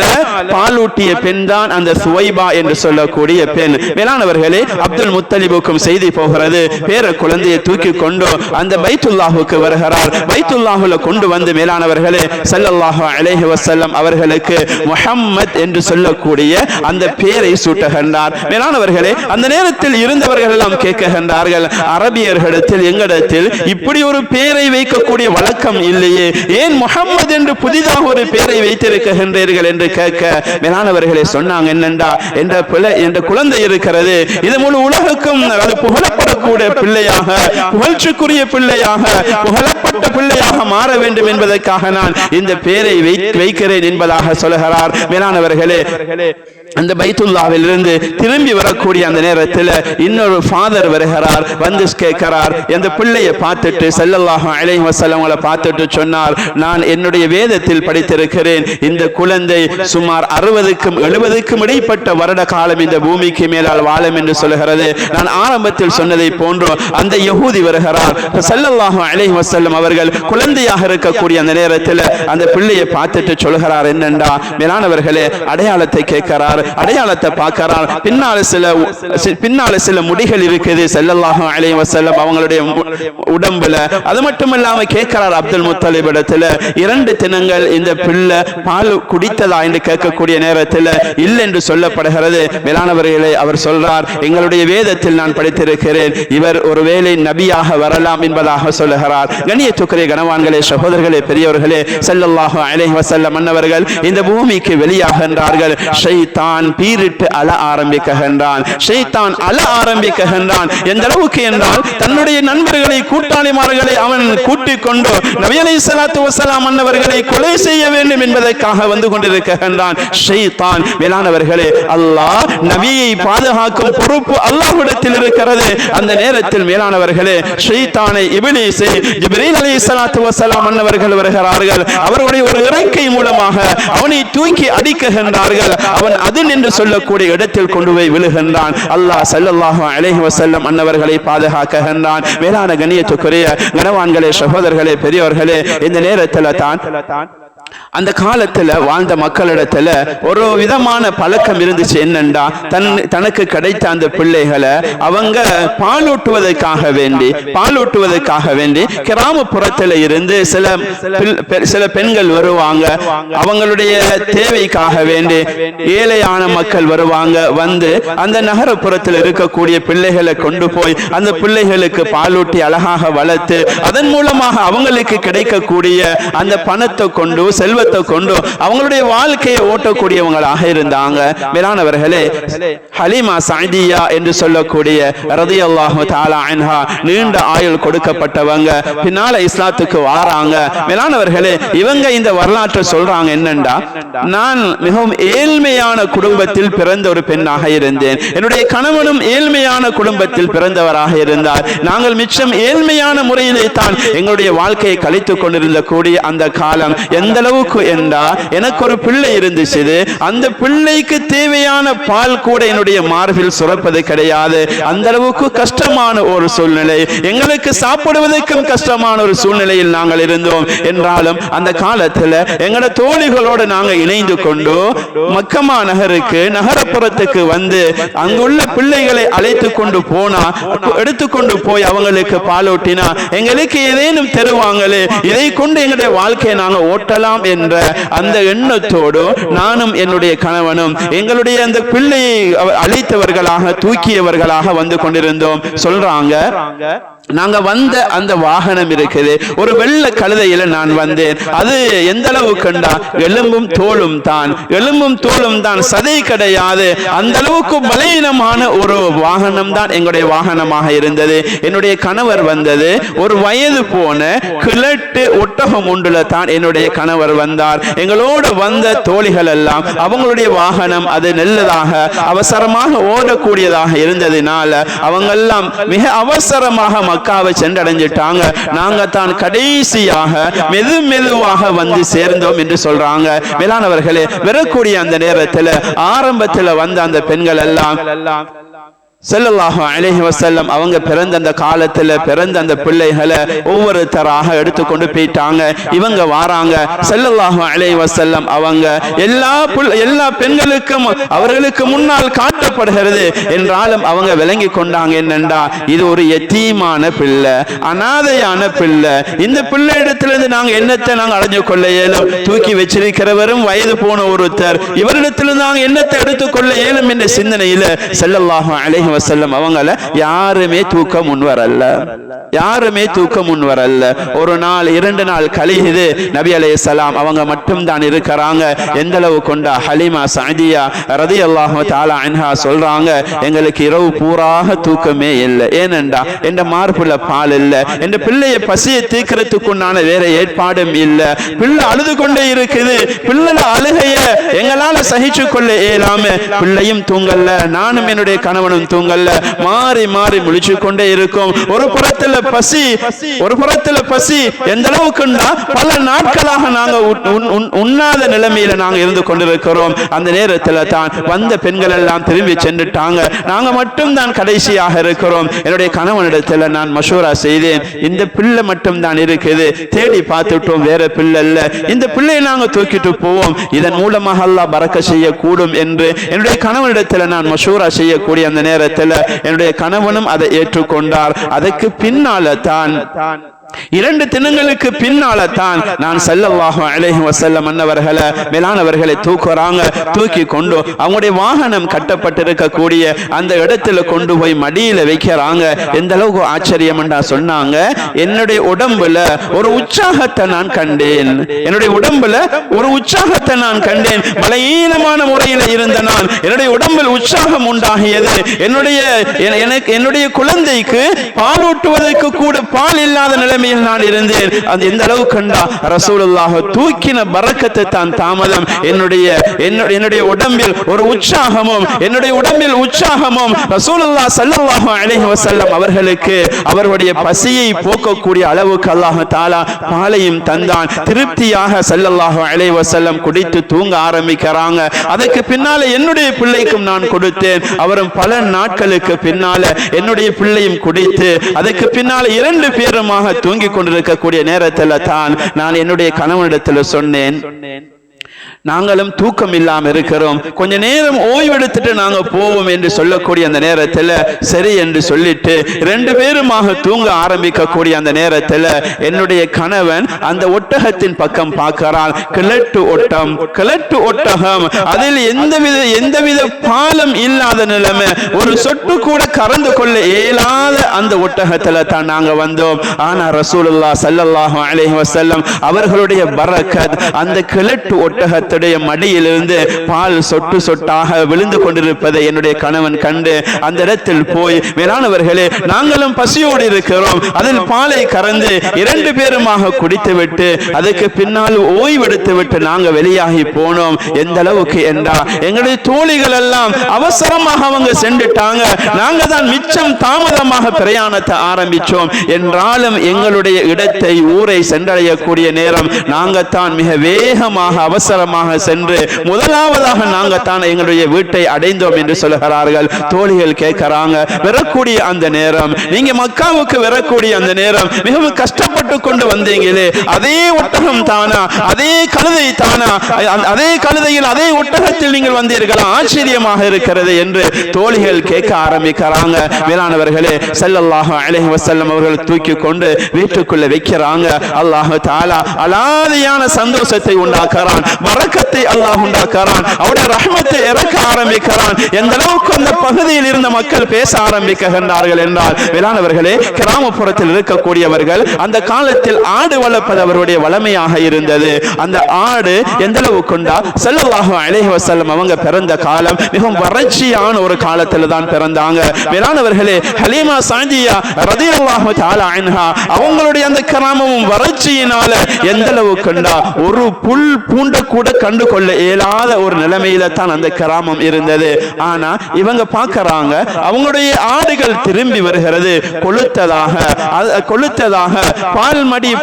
பாலூட்டிய பெண் தான் அந்த சுவைபா என்று சொல்லக்கூடிய பெண். மேலானவர்களே, அப்துல் முத்தலிபுக்கும் செய்தி போகிறது. பேர குழந்தையை தூக்கி கொண்டு அந்த பைத்துல்லாஹுக்கு வருகிறார். பைத்துல்லாஹுல கொண்டு வந்து மேலானவர்களே ஸல்லல்லாஹு அலைஹி வஸல்லம் அவர்களுக்கு முஹம்மத் என்று சொல்லக்கூடிய அந்த பேரை சூட்டுகின்றார். மேலானவர்களே, அந்த நேரத்தில் இருந்தவர்கள் எல்லாம் கேட்கின்றார்கள், அரபியர்களிடத்தில் எங்களிடத்தில் இப்படி ஒரு பேரை வைக்கக்கூடிய வழக்கம் இல்லையே, ஏன் முஹம்மத் என்று புதிதாக ஒரு பேரை வைத்திருக்கின்றீர்கள் என்று கேட்க மேலானவர்களே சொன்னாங்க, என்னண்டா என்ற குழந்தை இருக்கிறது, இது முழு உலகுக்கும் அது புகழப்படக்கூடிய பிள்ளையாக, புகழ்ச்சிக்குரிய பிள்ளையாக, புகழப்பட்ட பிள்ளையாக மாற வேண்டும் என்பதற்காக நான் இந்த பேரை வைக்கிறேன் என்பதாக சொல்கிறார். மேலானவர்களே, அந்த பைத்துல்லாவில் இருந்து திரும்பி வரக்கூடிய அந்த நேரத்தில் இன்னொரு ஃபாதர் வருகிறார். வந்து கேட்கிறார், அந்த பிள்ளையை பார்த்துட்டு ஸல்லல்லாஹு அலைஹி வஸல்லம் பார்த்துட்டு சொன்னார், நான் என்னுடைய வேதத்தில் படித்திருக்கிறேன், இந்த குழந்தை சுமார் 60க்கும் 70க்கும் இடைப்பட்ட வருட காலம் இந்த பூமிக்கு மேலால் வாழும் என்று சொல்கிறது. நான் ஆரம்பத்தில் சொன்னதை போன்று அந்த யஹூதி வருகிறார். ஸல்லல்லாஹு அலைஹி வஸல்லம் அவர்கள் குழந்தையாக இருக்கக்கூடிய அந்த நேரத்தில் அந்த பிள்ளையை பார்த்துட்டு சொல்கிறார், என்னண்டா மேலானவர்களே, அடையாளத்தை கேட்கிறார், அடையாளத்தை பார்க்கிறார். பின்னால சில முடிகள் இருக்குது ஸல்லல்லாஹு அலைஹி வஸல்லம் அவங்களுடைய உடம்புல. அது மட்டுமல்லாம கேட்கிறார் அப்துல் முத்தலிப் இடத்துல, 2 தினங்கள் இந்த பிள்ளை பால் குடித்ததா என்று கேட்கக்கூடிய நேரத்தில் இல்லை என்று சொல்லப்படுகிறது. மேலானவர்களே, அவர் சொல்றார், எங்களுடைய வேதத்தில் நான் படித்திருக்கிறேன், இவர் ஒருவேளை நபியாக வரலாம் என்பதாக சொல்லுகிறார். கண்ணியத்துக்குரிய கனவான்களே, சகோதரர்களே, பெரியவர்களே, ஸல்லல்லாஹு அலைஹி வஸல்லம் அன்னவர்கள் இந்த பூமிக்கு வெளியாகின்றார்கள். ஷைத்தான் பீரிட்டு அழ ஆரம்பிக்கின்றான். ஷைத்தான் அழ ஆரம்பிக்கின்றான். எந்த அளவுக்கு என்றால் தன்னுடைய நண்பர்களை, கூட்டாளிமார்களை அவன் கூட்டிக் கொண்டு நபி அலைஹிஸ்ஸலாத்து வஸலாம் அன்னவர்களை கொலை செய்ய வேண்டும் என்பதற்காக வந்து கொண்டிருக்கின்றான் ஷைத்தான். மேலானவர்களே, அல்லாஹ் நபியை பாதுகாக்கும் பொறுப்பு அல்லாஹ்விடத்தில் இருக்கிறது. அந்த நேரத்தில் மேலானவர்களே, ஷைத்தானை இப்லீஸை ஜிப்ரீல் அலைஹிஸ்ஸலாத்து வஸலாம் அன்னவர்கள் வருகிறார்கள். அவர்களுடைய ஒரு இறக்கை மூலமாக அவனை தூக்கி அடிக்கின்றார்கள். அவன் அதில் என்று சொல்லக்கூடிய இடத்தில் கொண்டு போய் விழுகின்றான். அல்லாஹ் ஸல்லல்லாஹு அலைஹி வஸல்லம் அன்னவர்களை பாதுகாக்கின்றான். மேலான கண்ணியத்துக்குரிய கனவான்களே, சகோதரர்களே, பெரியவர்களே, இந்த நேரத்தில் தான் அந்த காலத்துல வாழ்ந்த மக்களிடத்துல ஒரு விதமான பழக்கம் இருந்துச்சு. என்னண்டா, தனக்கு கிடைத்த அந்த பிள்ளைகளை அவங்க பாலூட்டுவதற்காக வேண்டி கிராமப்புறத்துல இருந்து சில பெண்கள் வருவாங்க. அவங்களுடைய தேவைக்காக வேண்டி ஏழையான மக்கள் வருவாங்க. வந்து அந்த நகரப்புறத்தில் இருக்கக்கூடிய பிள்ளைகளை கொண்டு போய் அந்த பிள்ளைகளுக்கு பாலூட்டி அழகாக வளர்த்து அதன் மூலமாக அவங்களுக்கு கிடைக்கக்கூடிய அந்த பணத்தை கொண்டு செல்வத்தை கொண்டு அவங்களுடைய வாழ்க்கையை ஓட்டக்கூடியவங்களாக இருந்தாங்க. மேலானவர்களே, ஹலீமா சஅதியா என்று சொல்லக்கூடிய ரலியல்லாஹு தஆலா அன்ஹா நீண்ட ஆயுள் கொடுக்கப்பட்டவங்க. பின்னால இஸ்லாத்துக்கு வாராங்க. மேலானவர்களே, இவங்க இந்த வரலாற்றை சொல்றாங்க. என்னண்டா, நான் மிகவும் ஏழ்மையான குடும்பத்தில் பிறந்த ஒரு பெண்ணாக இருந்தேன். என்னுடைய கணவனும் ஏழ்மையான குடும்பத்தில் பிறந்தவராக இருந்தார். நாங்கள் மிச்சம் ஏழ்மையான முறையிலே தான் எங்களுடைய வாழ்க்கையை கழித்துக் கொண்டிருந்த கூடிய அந்த காலம் எந்த அளவுக்கு என்றா, எனக்கு ஒரு பிள்ளை இருந்துச்சு. அந்த பிள்ளைக்கு தேவையான பால் கூட என்னுடைய மார்பில் சுரப்பது கிடையாது. அந்த அளவுக்கு கஷ்டமான ஒரு சூழ்நிலை, எங்களுக்கு சாப்பிடுவதற்கும் கஷ்டமான ஒரு சூழ்நிலையில் நாங்கள் இருந்தோம். என்றாலும் அந்த காலத்துல எங்களோட தோழிகளோடு நாங்கள் இணைந்து கொண்டு மக்கமா நகருக்கு நகரப்புறத்துக்கு வந்து அங்குள்ள பிள்ளைகளை அழைத்து கொண்டு போனா, எடுத்துக்கொண்டு போய் அவங்களுக்கு பாலூட்டினா எங்களுக்கு ஏதேனும் தருவாங்களே, இதை கொண்டு எங்களுடைய வாழ்க்கையை நாங்கள் ஓட்டலாம் என்ற அந்த எண்ணத்தோடு நானும் என்னுடைய கணவனும் எங்களுடைய அந்த பிள்ளையை அழைத்தவர்களாக தூக்கியவர்களாக வந்து கொண்டிருந்தோம். சொல்றாங்க, நாங்க வந்த அந்த வாகனம் இருக்குது, ஒரு வெள்ளை கழுதையில நான் வந்தேன். அது எந்த அளவு கண்டா எலும்பும் தோளும் தான், சதை கிடையாது. அந்த அளவுக்கு பலவீனமான ஒரு வாகனம் தான் எங்களுடைய வாகனமாக இருந்தது. என்னுடைய கணவர் வந்தது ஒரு வயது போன கிழட்டு ஒட்டகம் ஒன்றுல தான் என்னுடைய கணவர் வந்தார். எங்களோடு வந்த தோழிகள் எல்லாம் அவங்களுடைய வாகனம் அது நல்லதாக அவசரமாக ஓடக்கூடியதாக இருந்ததினால அவங்க எல்லாம் மிக அவசரமாக மக்காவை சென்றடைஞ்சிட்டாங்க. நாங்க தான் கடைசியாக மெதுவாக வந்து சேர்ந்தோம் என்று சொல்றாங்க. மேலானவர்களே, வரக்கூடிய அந்த நேரத்தில் ஆரம்பத்தில் வந்த அந்த பெண்கள் எல்லாம் ஸல்லல்லாஹு அலைஹி வஸல்லம் அவங்க பிறந்த அந்த காலத்துல பிறந்த அந்த பிள்ளைகளை ஒவ்வொருத்தராக எடுத்துக்கொண்டு போயிட்டாங்க. இவங்க வாராங்க. ஸல்லல்லாஹு அலைஹி வஸல்லம் அவங்க எல்லா பெண்களுக்கும் அவர்களுக்கு முன்னால் காட்டப்படுகிறது. என்றாலும் அவங்க விளங்கி கொண்டாங்க, என்னண்டா இது ஒரு யத்தீமான பிள்ளை, அனாதையான பிள்ளை. இந்த பிள்ளை இடத்திலிருந்து நாங்க என்னத்தை நாங்க அடைஞ்சு கொள்ள இயலும்? தூக்கி வச்சிருக்கிறவரும் வயது போன ஒருத்தர், இவரிடத்திலிருந்து நாங்க என்னத்தை எடுத்துக்கொள்ள இயலும் என்ற சிந்தனையில ஸல்லல்லாஹு அலைஹி வஸல்லம் அவங்கள யாருமே தூக்க முன்வரல்ல. ஒரு நாள் 2 நாள் கழியுது. நபி அலைஹிஸ்ஸலாம் அவங்க மட்டும் தான் இருக்கிறாங்க. எந்த அளவு கொண்டா ஹலீமா சஅதியா ரலியல்லாஹு தஆலா அன்ஹா சொல்றாங்க, எங்களுக்கு இரவு பூராக தூக்கமே இல்லை. ஏனென்றா என்ற மார்புல பால் இல்லை, என்ற பிள்ளைய பசியை தீர்க்கிறதுக்குண்டான வேற ஏற்பாடும் இல்லை. பிள்ளை அழுது கொண்டே இருக்குது. பிள்ளை அழுகைய எங்களால சகிச்சு கொள்ள இயலாம பிள்ளையும் தூங்கல்ல, நானும் என்னுடைய கணவனும் தூங்கல்ல, மாறி முழிச்சு கொண்டே இருக்கும். ஒரு புறத்துல பசி எந்த அளவுக்குன்னா பல நாட்களாக நாங்க உண்ணாத நிலைமையில நாங்க இருந்து கொண்டிருக்கிறோம். அந்த நேரத்துல தான் வந்த பெண்கள் எல்லாம் திரும்பி சென்றுட்டாங்க. நாங்க மட்டும் தான் கடைசியாக இருக்கிறோம். என்னுடைய கணவனிடத்துல நான் மஷூரா செய்தேன், இந்த பிள்ளை மட்டும் தான் இருக்குது, தேடி பார்த்துட்டோம், வேற பிள்ளை இல்ல, இந்த பிள்ளையை நாங்க தூக்கிட்டு போவோம், இதன் மூலமாக அல்லாஹ் பரக்க செய்யக்கூடும் என்று என்னுடைய கணவனிடத்துல நான் மஷூரா செய்யக்கூடிய அந்த நேரத்தில் என்னுடைய கணவனும் அதை ஏற்றுக்கொண்டார். அதற்கு பின்னால தான் 2 தினங்களுக்கு பின்னால தான் நான் ஸல்லல்லாஹு அலைஹி வஸல்லம் அன்னவர்களை மேலானவர்களை தூக்கி கொண்டு அவங்களுடைய வாகனம் கட்டப்பட்டிருக்கக்கூடிய அந்த இடத்துல கொண்டு போய் மடியில வைக்கிறாங்க. எந்த அளவுக்கு ஆச்சரியம் என்றா சொன்னாங்க, என்னுடைய உடம்புல ஒரு உற்சாகத்தை நான் கண்டேன். பலவீனமான முறையில் இருந்த நான் என்னுடைய உடம்பில் உற்சாகம் உண்டாகியது. என்னுடைய குழந்தைக்கு பாலூட்டுவதற்கு கூட பால் இல்லாத நிலை நான் இருந்தேன். அது எந்த அளவு கண்டா ரசூலுல்லாஹ் தூக்கின பரக்கத்தை தான் தாமதம். என்னுடைய உடம்பில் ஒரு உற்சாகமும் ரசூலுல்லாஹ் ஸல்லல்லாஹு அலைஹி வஸல்லம் அவர்களுக்கு அவருடைய பசியை போக்கக்கூடிய அளவுக்கு அல்லாஹ் தஆலா பாலையும் தந்தான். திருப்தியாக ஸல்லல்லாஹு அலைஹி வஸல்லம் குடித்து தூங்க ஆரம்பிக்கிறாங்க. அதற்கு பின்னால என்னுடைய பிள்ளைக்கும் நான் கொடுத்தேன். அவரும் பல நாட்களுக்கு பின்னால என்னுடைய பிள்ளையும் குடித்து அதற்கு பின்னால 2 பேருமாக தூங்கிக் கொண்டிருக்கக்கூடிய நேரத்தில் தான் நான் என்னுடைய கணவனிடத்தில் சொன்னேன், நாங்களும் தூக்கம் இல்லாம இருக்கிறோம், கொஞ்ச நேரம் ஓய்வெடுத்துட்டு நாங்க போவோம் என்று சொல்லக்கூடிய அந்த நேரத்தில் சரி என்று சொல்லிட்டு 2 பேருமாக தூங்க ஆரம்பிக்கக்கூடிய அந்த நேரத்தில் என்னுடைய கணவன் அந்த ஒட்டகத்தின் பக்கம் பார்க்கிறான். கிழட்டு ஒட்டகம், அதில் எந்தவித பாலம் இல்லாத நிலைமை, ஒரு சொட்டு கூட கறந்து கொள்ள இயலாத அந்த ஒட்டகத்துல தான் நாங்க வந்தோம். ஆனா ரசூலுல்லாஹ் ஸல்லல்லாஹு அலைஹி வஸல்லம் அவர்களுடைய பரக்கத் அந்த கிழட்டு ஒட்டகத்துடைய மடியிலிருந்து பால் சொட்டு சொட்டாக விழுந்து கொண்டிருப்பதை என்னுடைய கணவன் கண்டு அந்த இடத்தில் போய், மேலானவர்களே நாங்களும் பசியோடு இருக்கிறோம், அதில் பாலை கறந்து 2 பேருமாக குடித்துவிட்டு அதுக்கு பின்னால் ஓய்வெடுத்து விட்டு நாங்க வெளியாகி போனோம். எந்த அளவுக்கு என்றா எங்களுடைய தோழிகள் எல்லாம் அவசரமாக அவங்க சென்றுட்டாங்க, நாங்க தான் மிச்சம் தாமதமாக பிரயாணத்தை ஆரம்பிச்சோம். என்றாலும் எங்களுடைய இடத்தை ஊரை சென்றடையக்கூடிய நேரம் நாங்க தான் மிக வேகமாக அவசரமாக சென்று முதலாவதாக நாங்க தான் எங்களுடைய வீட்டை அடைந்தோம் என்று சொல்கிறார்கள். தோழிகள் கேட்கிறாங்க, வரக்கூடிய அந்த நேரம், நீங்க மக்காவுக்கு வரக்கூடிய அந்த நேரம் மிகவும் கஷ்டப்பட்டு கொண்டு வந்தீங்களே, அதே ஒட்டகம் தானா, அதே கழுதை தானா, அதே கழுதையில் அதே ஒட்டகத்தில் நீங்கள் வந்தீர்களா, ஆச்சரியமாக இருக்கிறது என்று தோழிகள் கேட்க ஆரம்பிக்கிறாங்க. மேலானவர்களே ஸல்லல்லாஹு அலைஹி வஸல்லம் அவர்கள் தூக்கி கொண்டு வீட்டுக்குள்ள வைக்கிறாங்க. அல்லாஹ் தஆலா அலாதியான சந்தோஷத்தை உண்டாக்குறான், பரக்கத்தை அல்லாஹ் உண்டாக்குறான், அவருடைய ரஹ்மத்தை இறக்க ஆரம்பிக்கிறான். எந்த அளவுக்கு அந்த பகுதியில் இருந்த மக்கள் பேச ஆரம்பிக்கின்றார்கள் என்றால், மேலானவர்களே கிராமப்புறத்தில் இருக்கக்கூடியவர்கள் அந்த காலத்தில் ஆடு வளர்ப்பது அவருடைய வளமையாக இருந்தது. அந்த ஆடு எந்த அளவுக்கு ஸல்லல்லாஹு அலைஹி வஸல்லம் அவங்க பிறந்த காலம் மிகவும் வறட்சியான ஒரு காலத்தில் தான் பிறந்தாங்க. மேலானவர்களே ஹலீமா சாதியா ரலியல்லாஹு தஆலா அன்ஹா அவங்களுடைய அந்த கிராமமும் வறட்சியினால எந்த அளவுக்கு ஒரு புல் பூண்ட கூட கண்டு கொள்ள இயலாத ஒரு நிலைமையில தான் அந்த கிராமம் இருந்தது. ஆனா இவங்க பார்க்கறாங்க, அவங்களுடைய ஆடுகள் திரும்பி வருகிறது, கொளுத்ததாக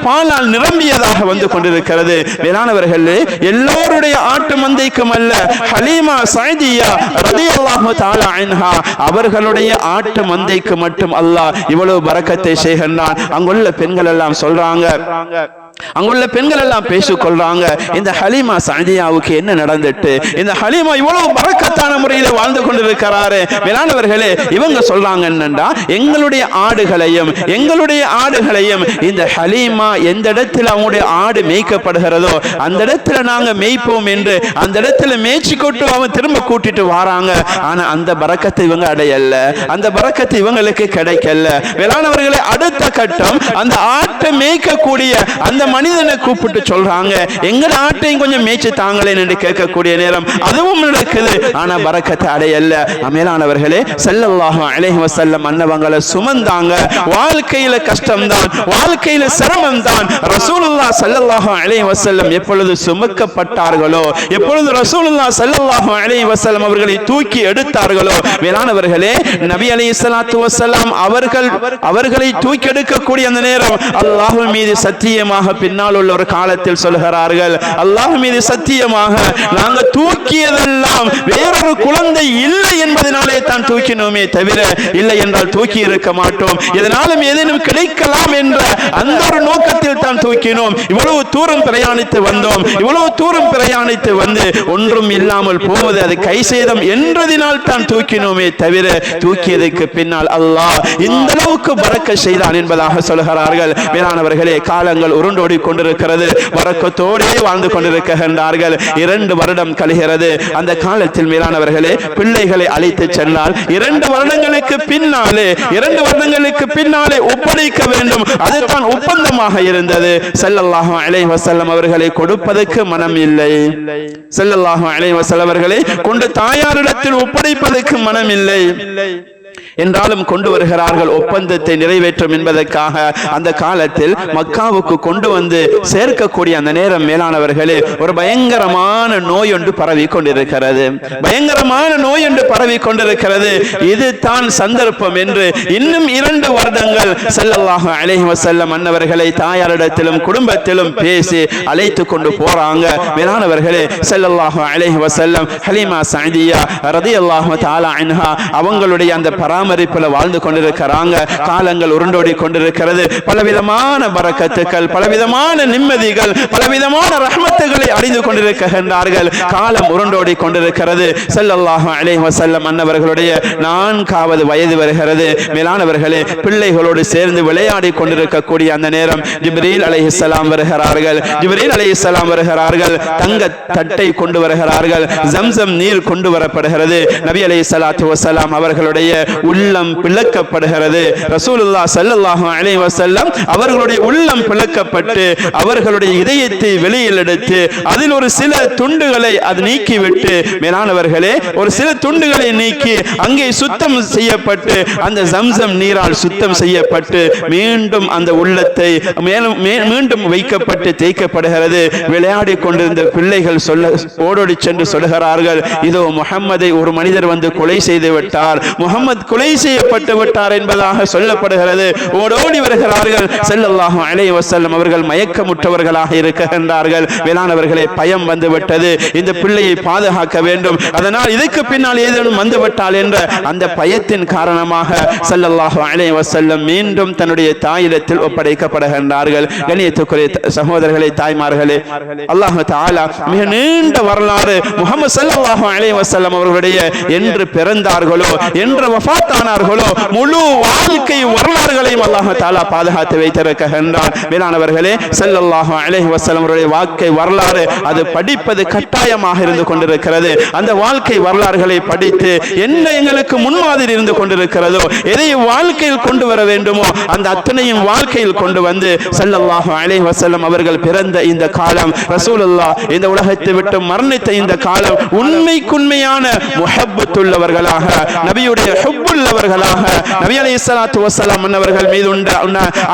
பாலால் நிரம்பியதாக வந்து கொண்டிருக்கிறது. மேலானவர்களே எல்லோருடைய ஆட்டு மந்தைக்கும் அல்ல, ஹலீமா சாதியா ரலியல்லாஹு தஆலா அன்ஹா அவர்களுடைய ஆட்டு மந்தைக்கு மட்டும் அல்லாஹ் இவ்வளவு பரக்கத்தை செய்கின்றான். அங்குள்ள பெண்கள் எல்லாம் சொல்றாங்க, அங்குள்ள பெண்கள் எல்லாம் பேசிக்கொள்றாங்க, இந்த ஹலீமா சாதியாவுக்கு என்ன நடந்துட்டு, இந்த ஹலீமா இவ்வளவு பரக்கத்தான முறையில் வாழ்ந்து கொண்டிருக்கிறாரு. மேலானவர்களே இவங்க சொல்றாங்க என்னண்டா, எங்களுடைய ஆடுகளையும் இந்த ஹலீமா எந்த இடத்துல அவங்களுடைய ஆடு மேய்க்கப்படுகிறதோ அந்த இடத்துல நாங்க மேய்ப்போம் என்று அந்த இடத்துல மேய்ச்சி கொட்டு அவன் திரும்ப கூட்டிட்டு வராங்க. ஆனா அந்த பரக்கத்தை இவங்க அடையல, அந்த பரக்கத்தை இவங்களுக்கு கிடைக்கல. மேலானவர்களே அடுத்த கட்டம், அந்த ஆட்டை மேய்க்கக்கூடிய அந்த மனிதனை கூப்பிட்டு சொல்றாங்க, எங்கட ஆட்டையும் கொஞ்சம் மேய்ச்சி தாங்களேன் என்று கேட்கக்கூடிய நேரம் அதுவும் நடக்குது. ஆனா பரக்கத்தை அடையல. மேலானவர்களே ஸல்லல்லாஹு அலைஹி வஸல்லம் அன்னவங்களை சுமந்தாங்க. வாழ்க்கையில கஷ்டம்தான், வாழ்க்கையில சிரமம் தான். ரசூலுல்லாஹ் ஸல்லல்லாஹு அலைஹி வஸல்லம் எப்பொழுது சுமக்கப்பட்டார்களோ, எப்பொழுது ரசூலுல்லாஹ் ஸல்லல்லாஹு அலைஹி வஸல்லம் அவர்களை தூக்கி எடுத்தார்களோ, மேலானவர்களே நபி அலைஹிஸ்ஸலாத்து வஸலாம் அவர்களை தூக்கி எடுக்கக்கூடிய அந்த நேரம் அல்லாஹ் மீது சத்தியமாக பின்னால் உள்ள ஒரு காலத்தில் சொல்கிறார்கள், அல்லாஹ் மீது சத்தியமாக நாங்க தூக்கியதெல்லாம் வேறொரு குழந்தை இல்லை என்பதனாலே தான் தூக்கினோமே தவிர இல்லை என்றால் தூக்கி இருக்க மாட்டோம், இதனாலும் ஏதேனும் கிடைக்கலாம் என்ற அந்த ஒரு நோக்கத்தில் தான் தூக்கினோம். இவ்வளவு தூரம் பிரயாணித்து வந்தோம், இவ்வளவு தூரம் பிரயாணித்து வந்து ஒன்றும் இல்லாமல் போவது அது கை சேதம் என்றதினால் தான் தூக்கினோமே தவிர தூக்கியதுக்கு பின்னால் அல்லாஹ் இந்த அளவுக்கு பரக்க செய்தான் என்பதாக சொல்கிறார்கள். மேலானவர்களே காலங்கள் உருண்டோடி கொண்டிருக்கிறது, பரக்கத்தோடே வாழ்ந்து கொண்டிருக்கின்றார்கள். 2 வருடம் கழிகிறது. அந்த காலத்தில் மேலானவர்களே பிள்ளைகளை அழைத்து சென்றால் 2 வருடங்களுக்கு பின்னாலே ஒப்படைக்க வேண்டும், அதுதான் ஒப்பந்தமாக இருந்தது. ஸல்லல்லாஹு அலைஹி வஸல்லம் அவர்களை கொடுப்பதற்கு மனம் இல்லை, ஸல்லல்லாஹு அலைஹி வஸல்லம் அவர்களை கொண்டு தாயாரிடத்தில் ஒப்படைப்பதற்கு மனம் இல்லை. என்றாலும் கொண்டு வருகிறார்கள் ஒப்பந்தத்தை நிறைவேற்றும் என்பதற்காக. அந்த காலத்தில் மக்காவுக்கு கொண்டு வந்து சேர்க்கக்கூடிய அந்த நேரம் மேலானவர்களே ஒரு பயங்கரமான நோய் ஒன்று பரவி கொண்டிருக்கிறது. இது தான் சந்தர்ப்பம் என்று இன்னும் 2 வருடங்கள் ஸல்லல்லாஹு அலைஹி வஸல்லம் அன்னவர்களை தாயாரிடத்திலும் குடும்பத்திலும் பேசி அழைத்து கொண்டு போறாங்க. மேலானவர்களே ஸல்லல்லாஹு அலைஹி வஸல்லம் ஹலீமா சாதியா ரலியல்லாஹு தஆலா அன்ஹா அவங்களுடைய அந்த பராமரிப்புல வாழ்ந்து கொண்டிருக்கிறாங்க. காலங்கள் உருண்டோடி கொண்டிருக்கிறது. பலவிதமான பரக்கத்துக்கள், பலவிதமான நிம்மதிகள், பலவிதமான ரஹ்மத்துகளை அடைந்து கொண்டிருக்கின்றார்கள். காலம் உருண்டோடி கொண்டிருக்கிறது. ஸல்லல்லாஹு அலைஹி வஸல்லம் அன்னவர்களுடைய 4வது வயது வருகிறது. மேலானவர்களே, பிள்ளைகளோடு சேர்ந்து விளையாடி கொண்டிருக்கக்கூடிய அந்த நேரம் ஜிப்ரீல் அலைஹிஸ்ஸலாம் வருகிறார்கள். ஜிப்ரீல் அலைஹிஸ்ஸலாம் வருகிறார்கள். தங்க தட்டை கொண்டு வருகிறார்கள். ஜம்சம் நீர் கொண்டு வரப்படுகிறது. நபி அலைஹிஸ்ஸலாத்து வஸலாம் அவர்களுடைய உள்ளம் பிளக்கப்படுகிறது. ரசூலுல்லாஹ் ஸல்லல்லாஹு அலைஹி வஸல்லம் அவர்களுடைய உள்ளம் பிளக்கப்பட்டு அவர்களுடைய இதயத்தை வெளியில் எடுத்து அதில் ஒரு சில துண்டுகளை அது நீக்கிவிட்டு, மேலானவர்களே, ஒரு சில துண்டுகளை நீக்கி அங்கே சுத்தம் செய்யப்பட்டு அந்த ஜம்சம் நீரால் சுத்தம் செய்யப்பட்டு மீண்டும் அந்த உள்ளத்தை மீண்டும் வைக்கப்பட்டு தேய்க்கப்படுகிறது. விளையாடி கொண்டிருந்த பிள்ளைகள் ஓடோடி சென்று சொல்கிறார்கள், இதோ முஹம்மதை ஒரு மனிதர் வந்து கொலை செய்து விட்டார், முஹம்மது கொலை செய்யப்பட்டு விட்டார் என்பதாக சொல்லப்படுகிறது. ஓடோடி வருகிறார்கள். ஸல்லல்லாஹு அலைஹி வஸல்லம் அவர்கள் மயக்கமுற்றவர்களாக இருக்கின்றார்கள். வேளாணவர்களே, பயம் வந்துவிட்டது. இந்த பிள்ளையை பாதுகாக்க வேண்டும், அதனால் இதுக்கு பின்னால் ஏதேனும் வந்துவிட்டால் என்ற அந்த பயத்தின் காரணமாக ஸல்லல்லாஹு அலைஹி வஸல்லம் மீண்டும் தன்னுடைய தாயிடத்தில் ஒப்படைக்கப்படுகின்றார்கள். கண்ணியத்துக்குரிய சகோதரர்களே, தாய்மார்களே, அல்லாஹ் தஆலா மிக நீண்ட வரலாறு முஹம்மது ஸல்லல்லாஹு அலைஹி வஸல்லம் அவர்களுடைய என்று பிறந்தார்களோ என்று வஃபாத்தானார்களோ முழு வாழ்க்கை வரலாறுகளையும் அல்லாஹ் தஆலா பாதுகாத்து வைத்திருக்கின்றான். மேலானவர்களே, ஸல்லல்லாஹு அலைஹி வஸல்லம் அவருடைய வாழ்க்கை வரலாறு அது படிப்பது கட்டாயமாக இருந்து கொண்டிருக்கிறது. அந்த வாழ்க்கை வரலாறுகளை படித்து என்ன எங்களுக்கு முன்மாதிரி இருந்து கொண்டிருக்கிறதோ, எதை வாழ்க்கையில் கொண்டு வர வேண்டுமோ அந்த அத்தனையும் வாழ்க்கையில் கொண்டு வந்து ஸல்லல்லாஹு அலைஹி வஸல்லம் அவர்கள் பிறந்த இந்த காலம், ரசூலுல்லாஹ் இந்த உலகத்தை விட்டு மரணித்த இந்த காலம் உண்மைக்குண்மையான முஹப்பத்துள்ளவர்களாக, நபியுடைய ஹுப்புள்ளவர்களாக, நபி அலைஹிஸ்ஸலாத்து வஸலாம் அவர்கள் மீது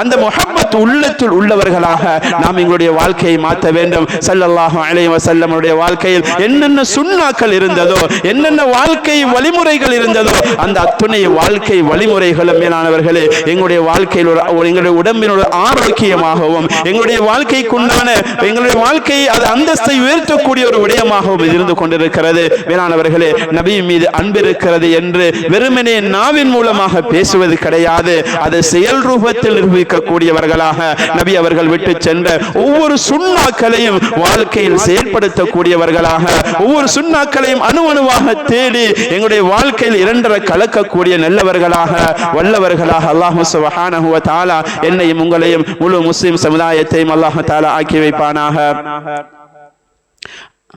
அந்த முஹப்பத் உள்ளத்தில் உள்ளவர்களாக நாம் எங்களுடைய வாழ்க்கையை மாற்ற வேண்டும். ஸல்லல்லாஹு அலைஹி வஸல்லம் அவருடைய வாழ்க்கையில் என்னென்ன சுன்னாக்கள் இருந்ததோ, என்னென்ன வாழ்க்கை வழிமுறைகள் இருந்ததோ அந்த அத்துணை வாழ்க்கை வழிமுறைகளும் மேலானவர்களே எங்களுடைய வாழ்க்கையில் எங்களுடைய உடம்பின் ஒரு ஆரோக்கியமாகவும் எங்களுடைய வாழ்க்கைக்குண்டான எங்களுடைய வாழ்க்கையை அது அந்தஸ்தை உயர்த்தக்கூடிய ஒரு விடயமாகவும் இருந்து கொண்டிருக்கிறது. மேலானவர்களே, நபி மீது அன்பு இருக்கிறது என்று வெறுமனே நாவின் மூலமாக பேசுவது கிடையாது, அது செயல் ரூபத்தில் நிரூபிக்கக்கூடியவர்களாக நபி அவர்கள் விட்டு சென்ற ஒவ்வொரு சுன்னாக்களையும் வாழ்க்கையில் செயல்படுத்தக்கூடியவர்களாக, ஒவ்வொரு சுன்னாக்களையும் அணுவணுவாக தேடி எங்களுடைய வாழ்க்கையில் இரண்டரை கலக்கக்கூடிய நல்லவர்களாக, வல்லவர்களாக அல்லாஹ் சுப்ஹானஹு வ தஆலா என்னையும் உங்களையும் முழு முஸ்லிம் சமுதாயத்தையும் அல்லாஹ் தஆலா ஆக்கி வைப்பானாக.